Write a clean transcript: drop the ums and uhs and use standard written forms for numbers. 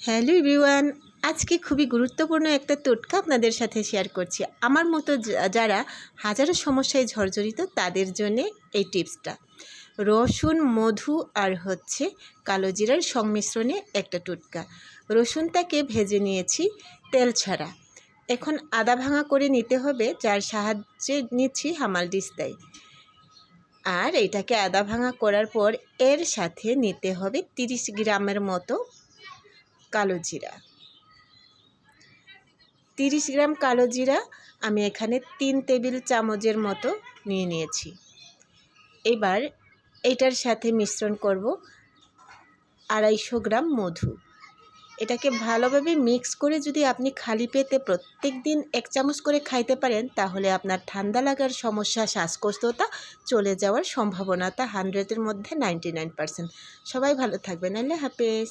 Hello everyone, আজকে খুবই গুরুত্বপূর্ণ একটা টোটকা আপনাদের সাথে শেয়ার করছি। আমার মতো যারা হাজারো সমস্যায় জর্জরিত তাদের জন্য এই টিপসটা। রসুন, মধু আর কালো জিরার সংমিশ্রণে একটা টোটকা। রসুনটাকে ভেজে নিয়েছি তেল ছাড়া। এখন আদা ভাঙা করে নিতে হবে, যার সাহায্যে নিচ্ছি হামাল দিস্তায়। আর এটাকে আদা ভাঙা করার পর এর সাথে নিতে হবে 30 গ্রামের মতো কালো জিরা। 30 গ্রাম কালো জিরা আমি এখানে 3 টেবিল চামচের মতো নিয়ে নিয়েছি। এবার এটার সাথে মিশ্রণ করব 250 গ্রাম মধু। এটাকে ভালোভাবে মিক্স করে যদি আপনি খালি পেটে প্রত্যেক দিন 1 চামচ করে খাইতে পারেন, তাহলে আপনার ঠান্ডা লাগার সমস্যা, শ্বাসকষ্টতা চলে যাওয়ার সম্ভাবনাটা 100-এর মধ্যে 99%। সবাই ভালো থাকবেন। আল্লাহ হাফেজ।